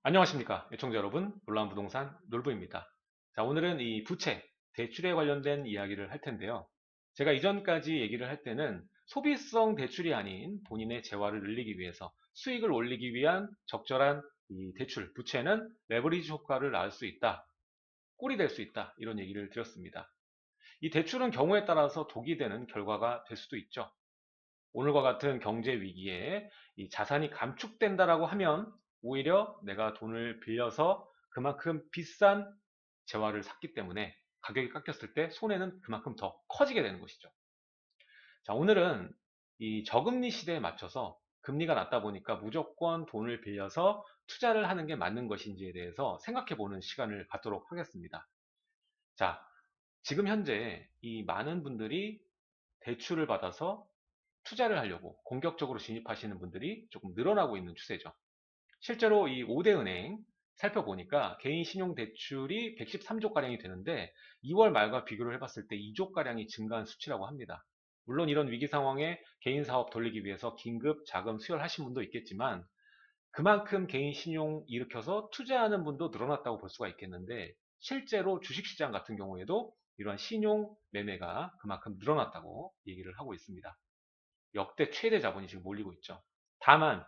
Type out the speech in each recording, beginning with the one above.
안녕하십니까 애청자 여러분, 놀라운부동산 놀부입니다. 자, 오늘은 이 부채, 대출에 관련된 이야기를 할 텐데요. 제가 이전까지 얘기를 할 때는 소비성 대출이 아닌 본인의 재화를 늘리기 위해서 수익을 올리기 위한 적절한 이 대출, 부채는 레버리지 효과를 낳을 수 있다, 꼴이 될 수 있다, 이런 얘기를 드렸습니다. 이 대출은 경우에 따라서 독이 되는 결과가 될 수도 있죠. 오늘과 같은 경제 위기에 이 자산이 감축된다라고 하면 오히려 내가 돈을 빌려서 그만큼 비싼 재화를 샀기 때문에 가격이 깎였을 때 손해는 그만큼 더 커지게 되는 것이죠. 자, 오늘은 이 저금리 시대에 맞춰서 금리가 낮다 보니까 무조건 돈을 빌려서 투자를 하는 게 맞는 것인지에 대해서 생각해 보는 시간을 갖도록 하겠습니다. 자, 지금 현재 이 많은 분들이 대출을 받아서 투자를 하려고 공격적으로 진입하시는 분들이 조금 늘어나고 있는 추세죠. 실제로 이 5대 은행 살펴보니까 개인 신용 대출이 113조가량이 되는데 2월 말과 비교를 해봤을 때 2조가량이 증가한 수치라고 합니다. 물론 이런 위기 상황에 개인 사업 돌리기 위해서 긴급 자금 수혈하신 분도 있겠지만 그만큼 개인 신용 일으켜서 투자하는 분도 늘어났다고 볼 수가 있겠는데 실제로 주식시장 같은 경우에도 이러한 신용 매매가 그만큼 늘어났다고 얘기를 하고 있습니다. 역대 최대 자본이 지금 몰리고 있죠. 다만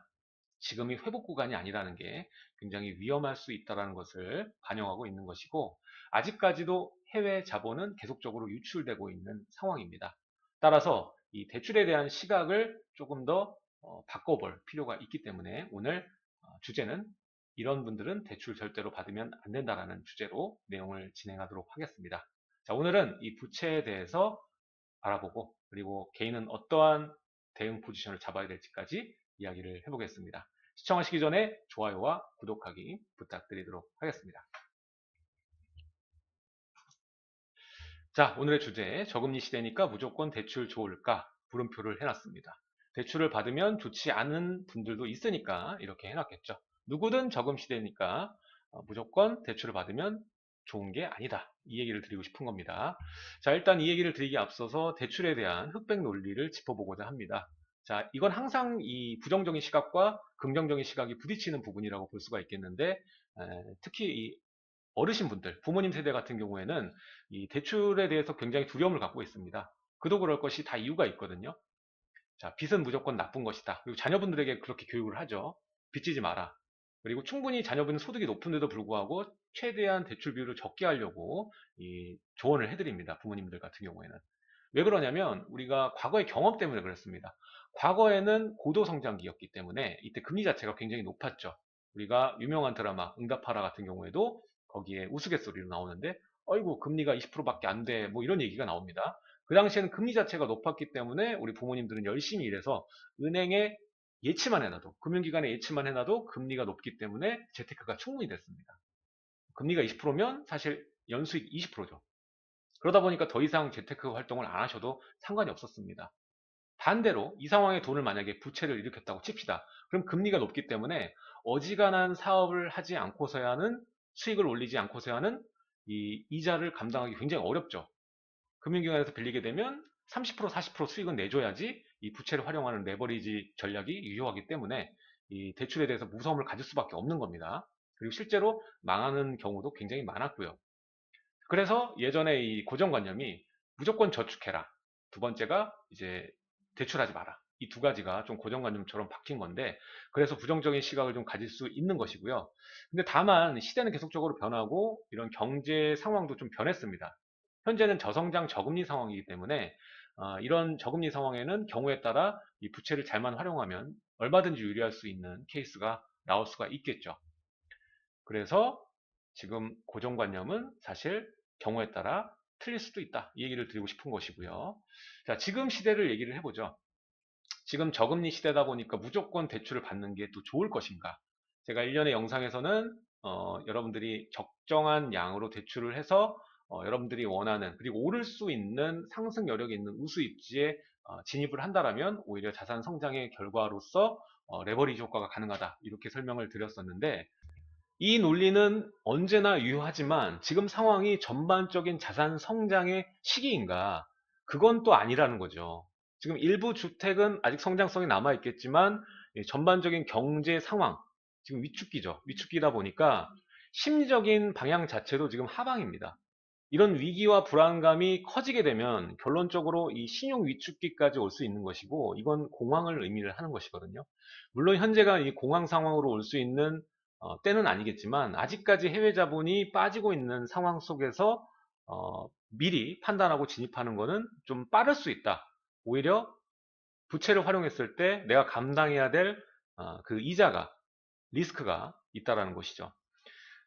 지금이 회복 구간이 아니라는 게 굉장히 위험할 수 있다는 것을 반영하고 있는 것이고 아직까지도 해외 자본은 계속적으로 유출되고 있는 상황입니다. 따라서 이 대출에 대한 시각을 조금 더 바꿔볼 필요가 있기 때문에 오늘 주제는 이런 분들은 대출 절대로 받으면 안 된다라는 주제로 내용을 진행하도록 하겠습니다. 자, 오늘은 이 부채에 대해서 알아보고 그리고 개인은 어떠한 대응 포지션을 잡아야 될지까지 이야기를 해보겠습니다. 시청하시기 전에 좋아요와 구독하기 부탁드리도록 하겠습니다. 자, 오늘의 주제, 저금리 시대니까 무조건 대출 좋을까? 물음표를 해놨습니다. 대출을 받으면 좋지 않은 분들도 있으니까 이렇게 해놨겠죠. 누구든 저금 시대니까 무조건 대출을 받으면 좋은 게 아니다. 이 얘기를 드리고 싶은 겁니다. 자, 일단 이 얘기를 드리기 앞서서 대출에 대한 흑백 논리를 짚어보고자 합니다. 자, 이건 항상 이 부정적인 시각과 긍정적인 시각이 부딪히는 부분이라고 볼 수가 있겠는데, 특히 이 어르신분들, 부모님 세대 같은 경우에는 이 대출에 대해서 굉장히 두려움을 갖고 있습니다. 그도 그럴 것이 다 이유가 있거든요. 자, 빚은 무조건 나쁜 것이다. 그리고 자녀분들에게 그렇게 교육을 하죠. 빚지지 마라. 그리고 충분히 자녀분은 소득이 높은데도 불구하고 최대한 대출 비율을 적게 하려고 이 조언을 해드립니다. 부모님들 같은 경우에는. 왜 그러냐면 우리가 과거의 경험 때문에 그렇습니다. 과거에는 고도성장기였기 때문에 이때 금리 자체가 굉장히 높았죠. 우리가 유명한 드라마 응답하라 같은 경우에도 거기에 우스갯소리로 나오는데 어이구 금리가 20%밖에 안 돼. 뭐 이런 얘기가 나옵니다. 그 당시에는 금리 자체가 높았기 때문에 우리 부모님들은 열심히 일해서 은행에 예치만 해놔도 금융기관에 예치만 해놔도 금리가 높기 때문에 재테크가 충분히 됐습니다. 금리가 20%면 사실 연수익 20%죠. 그러다 보니까 더 이상 재테크 활동을 안 하셔도 상관이 없었습니다. 반대로 이 상황에 돈을 만약에 부채를 일으켰다고 칩시다. 그럼 금리가 높기 때문에 어지간한 사업을 하지 않고서야 하는 수익을 올리지 않고서야 하는 이 이자를 감당하기 굉장히 어렵죠. 금융기관에서 빌리게 되면 30% 40% 수익은 내줘야지 이 부채를 활용하는 레버리지 전략이 유효하기 때문에 이 대출에 대해서 무서움을 가질 수밖에 없는 겁니다. 그리고 실제로 망하는 경우도 굉장히 많았고요. 그래서 예전에 이 고정관념이 무조건 저축해라. 두 번째가 이제 대출하지 마라. 이 두 가지가 좀 고정관념처럼 바뀐 건데, 그래서 부정적인 시각을 좀 가질 수 있는 것이고요. 근데 다만 시대는 계속적으로 변하고 이런 경제 상황도 좀 변했습니다. 현재는 저성장 저금리 상황이기 때문에 이런 저금리 상황에는 경우에 따라 이 부채를 잘만 활용하면 얼마든지 유리할 수 있는 케이스가 나올 수가 있겠죠. 그래서 지금 고정관념은 사실 경우에 따라 틀릴 수도 있다. 이 얘기를 드리고 싶은 것이고요. 자, 지금 시대를 얘기를 해보죠. 지금 저금리 시대다 보니까 무조건 대출을 받는 게 또 좋을 것인가? 제가 일련의 영상에서는 여러분들이 적정한 양으로 대출을 해서 여러분들이 원하는 그리고 오를 수 있는 상승 여력이 있는 우수 입지에 진입을 한다라면 오히려 자산 성장의 결과로서 레버리지 효과가 가능하다. 이렇게 설명을 드렸었는데 이 논리는 언제나 유효하지만 지금 상황이 전반적인 자산 성장의 시기인가? 그건 또 아니라는 거죠. 지금 일부 주택은 아직 성장성이 남아있겠지만 전반적인 경제 상황, 지금 위축기죠. 위축기다 보니까 심리적인 방향 자체도 지금 하방입니다. 이런 위기와 불안감이 커지게 되면 결론적으로 이 신용 위축기까지 올 수 있는 것이고, 이건 공황을 의미를 하는 것이거든요. 물론 현재가 이 공황 상황으로 올 수 있는 때는 아니겠지만, 아직까지 해외 자본이 빠지고 있는 상황 속에서 미리 판단하고 진입하는 것은 좀 빠를 수 있다. 오히려 부채를 활용했을 때 내가 감당해야 될 그 이자가, 리스크가 있다라는 것이죠.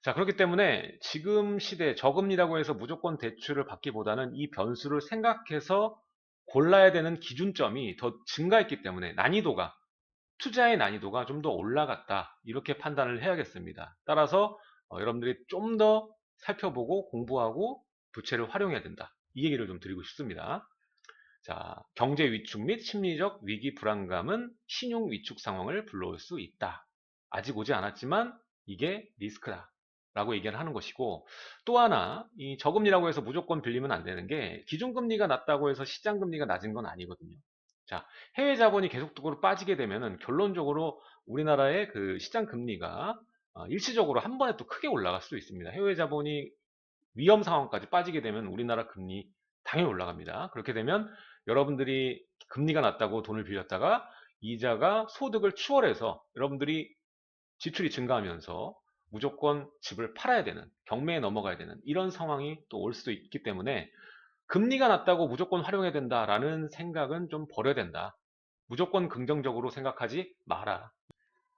자, 그렇기 때문에 지금 시대 저금리라고 해서 무조건 대출을 받기보다는 이 변수를 생각해서 골라야 되는 기준점이 더 증가했기 때문에 난이도가, 투자의 난이도가 좀 더 올라갔다, 이렇게 판단을 해야겠습니다. 따라서 여러분들이 좀 더 살펴보고 공부하고 부채를 활용해야 된다, 이 얘기를 좀 드리고 싶습니다. 자, 경제 위축 및 심리적 위기 불안감은 신용 위축 상황을 불러올 수 있다. 아직 오지 않았지만 이게 리스크다 라고 얘기를 하는 것이고, 또 하나, 이 저금리라고 해서 무조건 빌리면 안 되는 게, 기준금리가 낮다고 해서 시장금리가 낮은 건 아니거든요. 자, 해외 자본이 계속적으로 빠지게 되면은 결론적으로 우리나라의 그 시장금리가 일시적으로 한 번에 또 크게 올라갈 수도 있습니다. 해외 자본이 위험 상황까지 빠지게 되면 우리나라 금리 당연히 올라갑니다. 그렇게 되면 여러분들이 금리가 낮다고 돈을 빌렸다가 이자가 소득을 추월해서 여러분들이 지출이 증가하면서 무조건 집을 팔아야 되는, 경매에 넘어가야 되는 이런 상황이 또 올 수도 있기 때문에, 금리가 낮다고 무조건 활용해야 된다라는 생각은 좀 버려야 된다. 무조건 긍정적으로 생각하지 마라.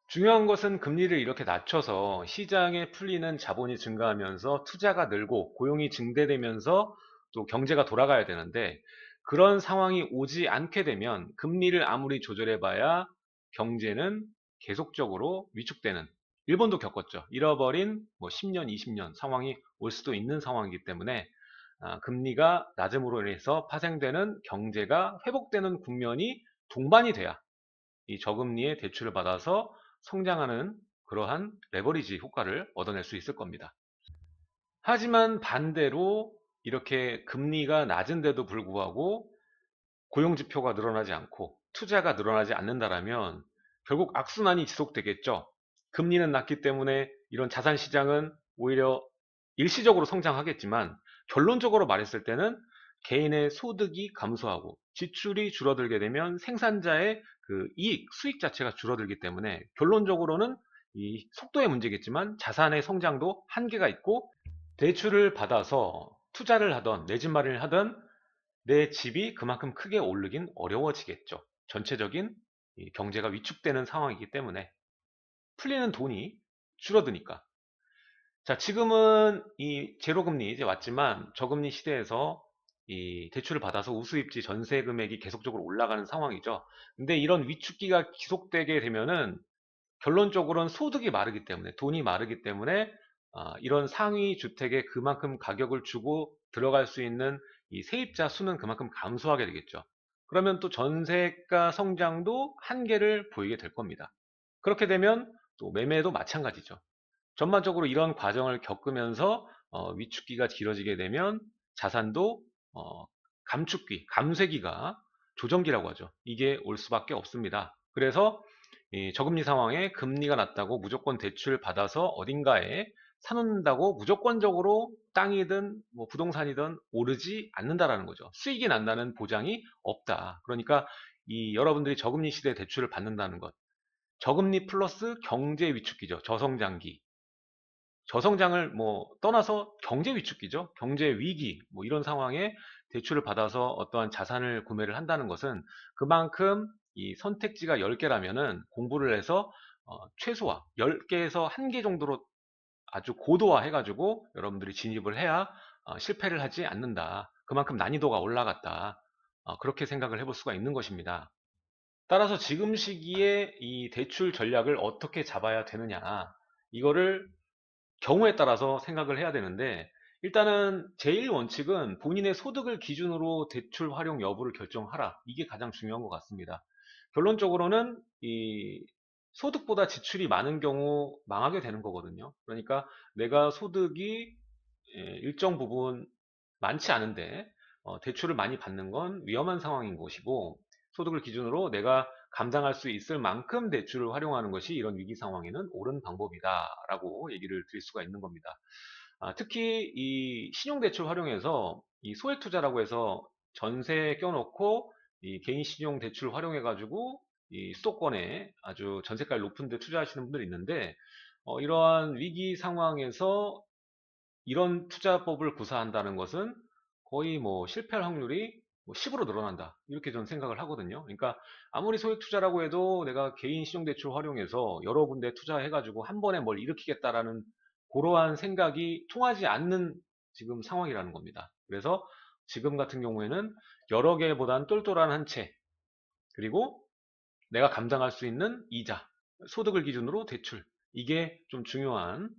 중요한 것은 금리를 이렇게 낮춰서 시장에 풀리는 자본이 증가하면서 투자가 늘고 고용이 증대되면서 또 경제가 돌아가야 되는데, 그런 상황이 오지 않게 되면 금리를 아무리 조절해봐야 경제는 계속적으로 위축되는, 일본도 겪었죠. 잃어버린 뭐 10년, 20년 상황이 올 수도 있는 상황이기 때문에, 금리가 낮음으로 인해서 파생되는 경제가 회복되는 국면이 동반이 돼야 이 저금리의 대출을 받아서 성장하는 그러한 레버리지 효과를 얻어낼 수 있을 겁니다. 하지만 반대로 이렇게 금리가 낮은데도 불구하고 고용지표가 늘어나지 않고 투자가 늘어나지 않는다라면 결국 악순환이 지속되겠죠. 금리는 낮기 때문에 이런 자산시장은 오히려 일시적으로 성장하겠지만, 결론적으로 말했을 때는 개인의 소득이 감소하고 지출이 줄어들게 되면 생산자의 그 이익, 수익 자체가 줄어들기 때문에 결론적으로는 이 속도의 문제겠지만 자산의 성장도 한계가 있고, 대출을 받아서 투자를 하던 내 집 마련을 하던 내 집이 그만큼 크게 오르긴 어려워지겠죠. 전체적인 이 경제가 위축되는 상황이기 때문에, 풀리는 돈이 줄어드니까. 자, 지금은 이 제로금리 이제 왔지만 저금리 시대에서 이 대출을 받아서 우수입지 전세 금액이 계속적으로 올라가는 상황이죠. 근데 이런 위축기가 지속되게 되면은 결론적으로는 소득이 마르기 때문에, 돈이 마르기 때문에 이런 상위 주택에 그만큼 가격을 주고 들어갈 수 있는 이 세입자 수는 그만큼 감소하게 되겠죠. 그러면 또 전세가 성장도 한계를 보이게 될 겁니다. 그렇게 되면 또 매매도 마찬가지죠. 전반적으로 이런 과정을 겪으면서 위축기가 길어지게 되면 자산도 감축기, 감쇄기가, 조정기라고 하죠. 이게 올 수밖에 없습니다. 그래서 이 저금리 상황에 금리가 낮다고 무조건 대출 받아서 어딘가에 사놓는다고 무조건적으로 땅이든 뭐 부동산이든 오르지 않는다라는 거죠. 수익이 난다는 보장이 없다. 그러니까 이 여러분들이 저금리 시대에 대출을 받는다는 것, 저금리 플러스 경제 위축기죠. 저성장기. 저성장을 뭐 떠나서 경제 위축기죠. 경제 위기, 뭐 이런 상황에 대출을 받아서 어떠한 자산을 구매를 한다는 것은 그만큼 이 선택지가 10개라면은 공부를 해서 최소화 10개에서 1개 정도로 아주 고도화 해가지고 여러분들이 진입을 해야 실패를 하지 않는다. 그만큼 난이도가 올라갔다. 그렇게 생각을 해볼 수가 있는 것입니다. 따라서 지금 시기에 이 대출 전략을 어떻게 잡아야 되느냐, 이거를 경우에 따라서 생각을 해야 되는데, 일단은 제일 원칙은 본인의 소득을 기준으로 대출 활용 여부를 결정하라. 이게 가장 중요한 것 같습니다. 결론적으로는 이 소득보다 지출이 많은 경우 망하게 되는 거거든요. 그러니까 내가 소득이 일정 부분 많지 않은데 대출을 많이 받는 건 위험한 상황인 것이고, 소득을 기준으로 내가 감당할 수 있을 만큼 대출을 활용하는 것이 이런 위기 상황에는 옳은 방법이다라고 얘기를 드릴 수가 있는 겁니다. 특히 이 신용대출 활용해서 이 소액 투자라고 해서 전세에 껴놓고 이 개인 신용 대출 활용해가지고 이 수도권에 아주 전세가를 높은 데 투자하시는 분들이 있는데, 이러한 위기 상황에서 이런 투자법을 구사한다는 것은 거의 뭐 실패할 확률이 뭐 10으로 늘어난다. 이렇게 저는 생각을 하거든요. 그러니까 아무리 소액 투자라고 해도 내가 개인 신용대출 활용해서 여러 군데 투자해가지고 한 번에 뭘 일으키겠다라는 그러한 생각이 통하지 않는 지금 상황이라는 겁니다. 그래서 지금 같은 경우에는 여러 개보단 똘똘한 한 채, 그리고 내가 감당할 수 있는 이자, 소득을 기준으로 대출. 이게 좀 중요한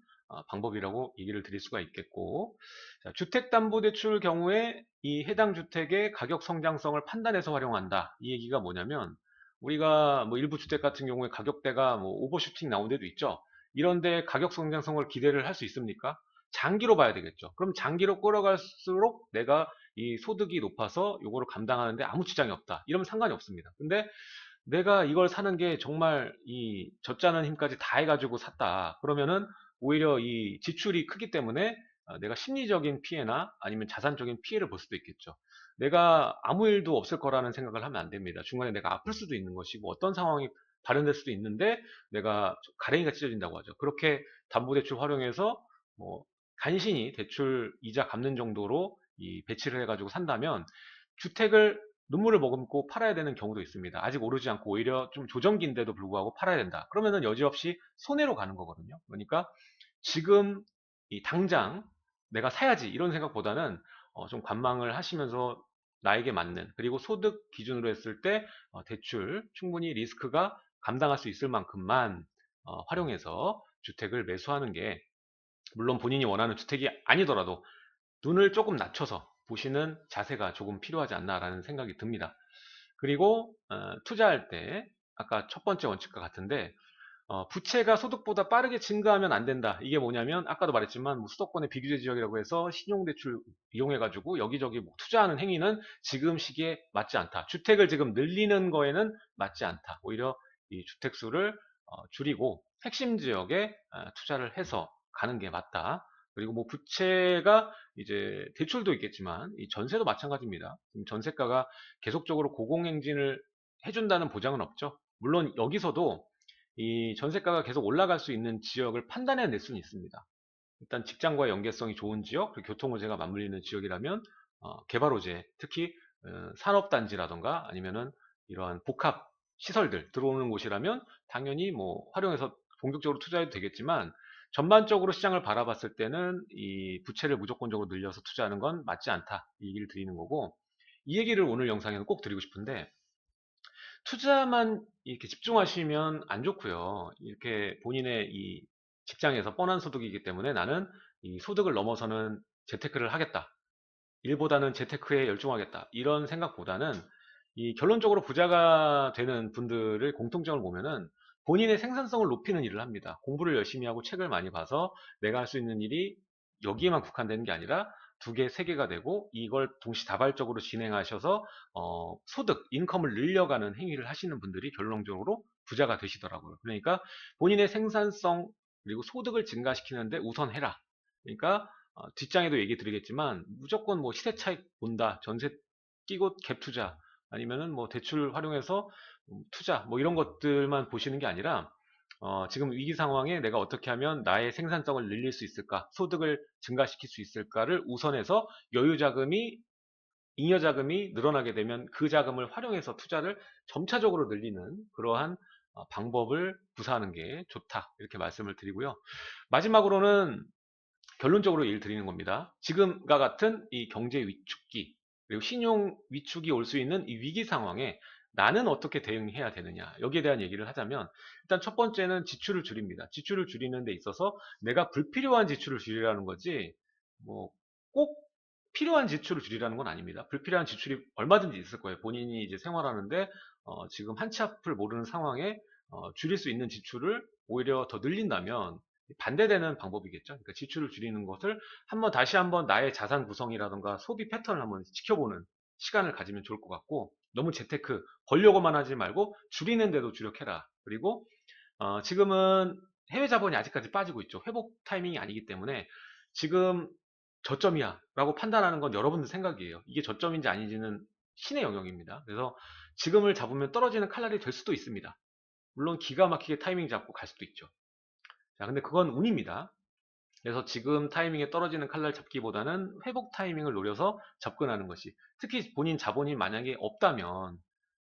방법이라고 얘기를 드릴 수가 있겠고, 자, 주택담보대출 경우에 이 해당 주택의 가격 성장성을 판단해서 활용한다. 이 얘기가 뭐냐면, 우리가 뭐 일부 주택 같은 경우에 가격대가 뭐 오버슈팅 나온 데도 있죠. 이런데 가격 성장성을 기대를 할 수 있습니까? 장기로 봐야 되겠죠. 그럼 장기로 끌어갈수록 내가 이 소득이 높아서 요거를 감당하는데 아무 지장이 없다. 이러면 상관이 없습니다. 근데 내가 이걸 사는 게 정말 이 젖자는 힘까지 다 해가지고 샀다. 그러면은 오히려 이 지출이 크기 때문에 내가 심리적인 피해나 아니면 자산적인 피해를 볼 수도 있겠죠. 내가 아무 일도 없을 거라는 생각을 하면 안 됩니다. 중간에 내가 아플 수도 있는 것이고 어떤 상황이 발현될 수도 있는데 내가 가랭이가 찢어진다고 하죠. 그렇게 담보대출 활용해서 뭐 간신히 대출 이자 갚는 정도로 이 배치를 해가지고 산다면 주택을 눈물을 머금고 팔아야 되는 경우도 있습니다. 아직 오르지 않고 오히려 좀 조정기인데도 불구하고 팔아야 된다. 그러면은 여지없이 손해로 가는 거거든요. 그러니까 지금 이 당장 내가 사야지 이런 생각보다는 좀 관망을 하시면서 나에게 맞는, 그리고 소득 기준으로 했을 때 대출 충분히 리스크가 감당할 수 있을 만큼만 활용해서 주택을 매수하는 게, 물론 본인이 원하는 주택이 아니더라도 눈을 조금 낮춰서 보시는 자세가 조금 필요하지 않나라는 생각이 듭니다. 그리고 투자할 때 아까 첫 번째 원칙과 같은데, 부채가 소득보다 빠르게 증가하면 안 된다. 이게 뭐냐면 아까도 말했지만 뭐 수도권의 비규제 지역이라고 해서 신용대출 이용해가지고 여기저기 뭐 투자하는 행위는 지금 시기에 맞지 않다. 주택을 지금 늘리는 거에는 맞지 않다. 오히려 이 주택수를 줄이고 핵심 지역에 투자를 해서 가는 게 맞다. 그리고 뭐 부채가 이제 대출도 있겠지만 이 전세도 마찬가지입니다. 지금 전세가가 계속적으로 고공행진을 해준다는 보장은 없죠. 물론 여기서도 이 전세가가 계속 올라갈 수 있는 지역을 판단해낼 수는 있습니다. 일단 직장과 연계성이 좋은 지역, 그리고 교통호재가 맞물리는 지역이라면 개발호재, 특히 산업단지라던가 아니면은 이러한 복합 시설들 들어오는 곳이라면 당연히 뭐 활용해서 본격적으로 투자해도 되겠지만, 전반적으로 시장을 바라봤을 때는 이 부채를 무조건적으로 늘려서 투자하는 건 맞지 않다, 이 얘기를 드리는 거고, 이 얘기를 오늘 영상에는 꼭 드리고 싶은데, 투자만 이렇게 집중하시면 안 좋고요. 이렇게 본인의 이 직장에서 뻔한 소득이기 때문에 나는 이 소득을 넘어서는 재테크를 하겠다. 일보다는 재테크에 열중하겠다. 이런 생각보다는 이 결론적으로 부자가 되는 분들의 공통점을 보면은 본인의 생산성을 높이는 일을 합니다. 공부를 열심히 하고 책을 많이 봐서 내가 할 수 있는 일이 여기에만 국한되는 게 아니라 두 개, 세 개가 되고 이걸 동시다발적으로 진행하셔서 소득, 인컴을 늘려가는 행위를 하시는 분들이 결론적으로 부자가 되시더라고요. 그러니까 본인의 생산성 그리고 소득을 증가시키는데 우선해라. 그러니까 뒷장에도 얘기 드리겠지만 무조건 뭐 시세 차익 본다, 전세 끼고 갭 투자, 아니면은 뭐 대출 활용해서 투자, 뭐 이런 것들만 보시는 게 아니라 지금 위기 상황에 내가 어떻게 하면 나의 생산성을 늘릴 수 있을까, 소득을 증가시킬 수 있을까를 우선해서 여유 자금이, 잉여 자금이 늘어나게 되면 그 자금을 활용해서 투자를 점차적으로 늘리는 그러한 방법을 구사하는 게 좋다. 이렇게 말씀을 드리고요. 마지막으로는 결론적으로 얘기를 드리는 겁니다. 지금과 같은 이 경제 위축기, 그리고 신용 위축이 올 수 있는 이 위기 상황에 나는 어떻게 대응해야 되느냐. 여기에 대한 얘기를 하자면, 일단 첫 번째는 지출을 줄입니다. 지출을 줄이는 데 있어서 내가 불필요한 지출을 줄이라는 거지, 뭐, 꼭 필요한 지출을 줄이라는 건 아닙니다. 불필요한 지출이 얼마든지 있을 거예요. 본인이 이제 생활하는데, 지금 한치 앞을 모르는 상황에 줄일 수 있는 지출을 오히려 더 늘린다면 반대되는 방법이겠죠. 그러니까 지출을 줄이는 것을 다시 한번 나의 자산 구성이라든가 소비 패턴을 한번 지켜보는 시간을 가지면 좋을 것 같고, 너무 재테크 벌려고만 하지 말고 줄이는 데도 주력해라. 그리고 지금은 해외 자본이 아직까지 빠지고 있죠. 회복 타이밍이 아니기 때문에 지금 저점이야 라고 판단하는 건 여러분들 생각이에요. 이게 저점인지 아닌지는 신의 영역입니다. 그래서 지금을 잡으면 떨어지는 칼날이 될 수도 있습니다. 물론 기가 막히게 타이밍 잡고 갈 수도 있죠. 자, 근데 그건 운입니다. 그래서 지금 타이밍에 떨어지는 칼날 잡기보다는 회복 타이밍을 노려서 접근하는 것이, 특히 본인 자본이 만약에 없다면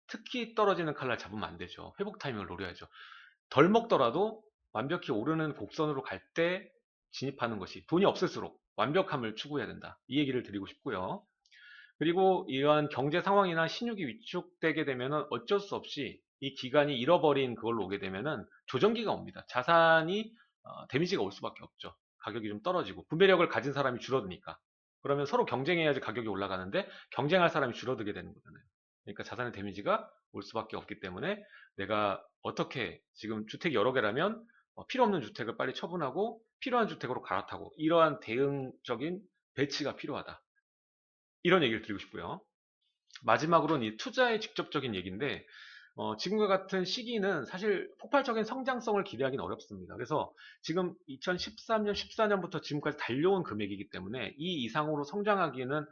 특히 떨어지는 칼날 잡으면 안 되죠. 회복 타이밍을 노려야죠. 덜 먹더라도 완벽히 오르는 곡선으로 갈 때 진입하는 것이, 돈이 없을수록 완벽함을 추구해야 된다. 이 얘기를 드리고 싶고요. 그리고 이러한 경제 상황이나 신유기 위축되게 되면은 어쩔 수 없이 이 기간이 잃어버린 그걸로 오게 되면은 조정기가 옵니다. 자산이 데미지가 올 수밖에 없죠. 가격이 좀 떨어지고 분배력을 가진 사람이 줄어드니까. 그러면 서로 경쟁해야지 가격이 올라가는데 경쟁할 사람이 줄어들게 되는 거잖아요. 그러니까 자산의 데미지가 올 수밖에 없기 때문에 내가 어떻게, 지금 주택이 여러 개라면 필요 없는 주택을 빨리 처분하고 필요한 주택으로 갈아타고, 이러한 대응적인 배치가 필요하다. 이런 얘기를 드리고 싶고요. 마지막으로는 이 투자의 직접적인 얘기인데, 지금과 같은 시기는 사실 폭발적인 성장성을 기대하기는 어렵습니다. 그래서 지금 2013년, 14년부터 지금까지 달려온 금액이기 때문에 이 이상으로 성장하기에는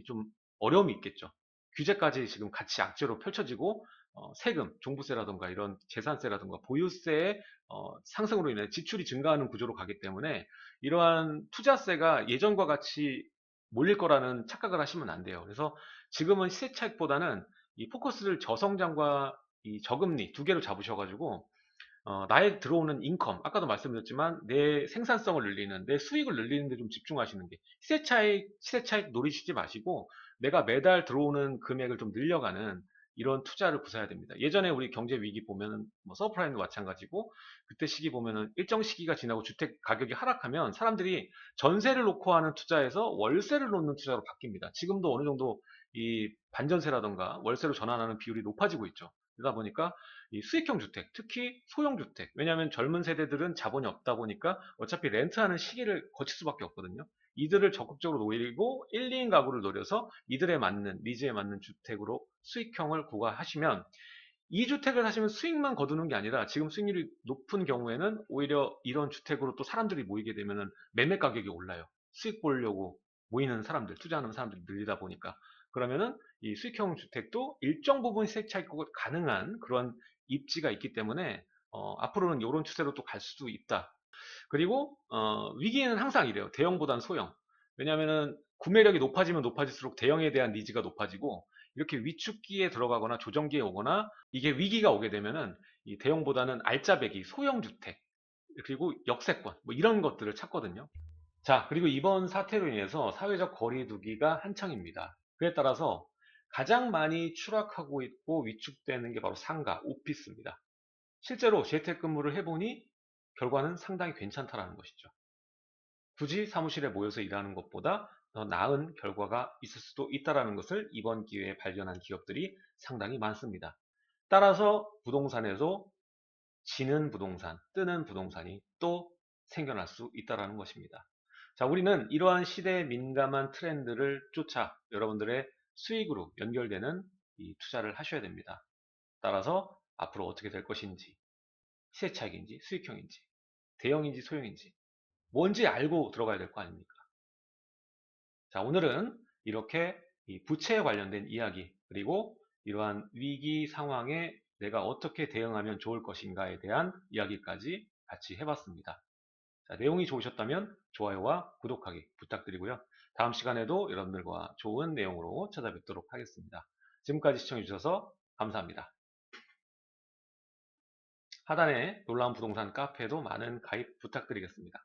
좀 어려움이 있겠죠. 규제까지 지금 같이 악재로 펼쳐지고, 세금, 종부세라든가 이런 재산세라든가 보유세의 상승으로 인해 지출이 증가하는 구조로 가기 때문에 이러한 투자세가 예전과 같이 몰릴 거라는 착각을 하시면 안 돼요. 그래서 지금은 시세 차익보다는 이 포커스를 저성장과 이 저금리 두 개로 잡으셔가지고 나에 들어오는 인컴, 아까도 말씀드렸지만 내 생산성을 늘리는, 내 수익을 늘리는 데 좀 집중하시는 게, 시세 차익 노리시지 마시고 내가 매달 들어오는 금액을 좀 늘려가는 이런 투자를 구사해야 됩니다. 예전에 우리 경제 위기 보면은 뭐 서프라임도 마찬가지고, 그때 시기 보면은 일정 시기가 지나고 주택 가격이 하락하면 사람들이 전세를 놓고 하는 투자에서 월세를 놓는 투자로 바뀝니다. 지금도 어느 정도 이 반전세라던가 월세로 전환하는 비율이 높아지고 있죠. 그러다 보니까 이 수익형 주택, 특히 소형 주택. 왜냐하면 젊은 세대들은 자본이 없다 보니까 어차피 렌트하는 시기를 거칠 수밖에 없거든요. 이들을 적극적으로 노리고 1, 2인 가구를 노려서 이들에 맞는, 니즈에 맞는 주택으로 수익형을 구가하시면, 이 주택을 사시면 수익만 거두는 게 아니라 지금 수익률이 높은 경우에는 오히려 이런 주택으로 또 사람들이 모이게 되면은 매매 가격이 올라요. 수익 보려고 모이는 사람들, 투자하는 사람들이 늘리다 보니까. 그러면은 이 수익형 주택도 일정 부분 세액 차익이 가능한 그런 입지가 있기 때문에 앞으로는 이런 추세로 또 갈 수도 있다. 그리고 위기에는 항상 이래요. 대형보단 소형. 왜냐하면은 구매력이 높아지면 높아질수록 대형에 대한 니즈가 높아지고, 이렇게 위축기에 들어가거나 조정기에 오거나 이게 위기가 오게 되면은 이 대형보다는 알짜배기, 소형 주택, 그리고 역세권 뭐 이런 것들을 찾거든요. 자, 그리고 이번 사태로 인해서 사회적 거리두기가 한창입니다. 그에 따라서 가장 많이 추락하고 있고 위축되는 게 바로 상가, 오피스입니다. 실제로 재택근무를 해보니 결과는 상당히 괜찮다라는 것이죠. 굳이 사무실에 모여서 일하는 것보다 더 나은 결과가 있을 수도 있다는 것을 이번 기회에 발견한 기업들이 상당히 많습니다. 따라서 부동산에서 지는 부동산, 뜨는 부동산이 또 생겨날 수 있다는 것입니다. 자, 우리는 이러한 시대에 민감한 트렌드를 쫓아 여러분들의 수익으로 연결되는 이 투자를 하셔야 됩니다. 따라서 앞으로 어떻게 될 것인지, 시세차익인지 수익형인지 대형인지 소형인지 뭔지 알고 들어가야 될 거 아닙니까? 자, 오늘은 이렇게 이 부채에 관련된 이야기, 그리고 이러한 위기 상황에 내가 어떻게 대응하면 좋을 것인가에 대한 이야기까지 같이 해봤습니다. 자, 내용이 좋으셨다면 좋아요와 구독하기 부탁드리고요. 다음 시간에도 여러분들과 좋은 내용으로 찾아뵙도록 하겠습니다. 지금까지 시청해주셔서 감사합니다. 하단에 놀라운 부동산 카페도 많은 가입 부탁드리겠습니다.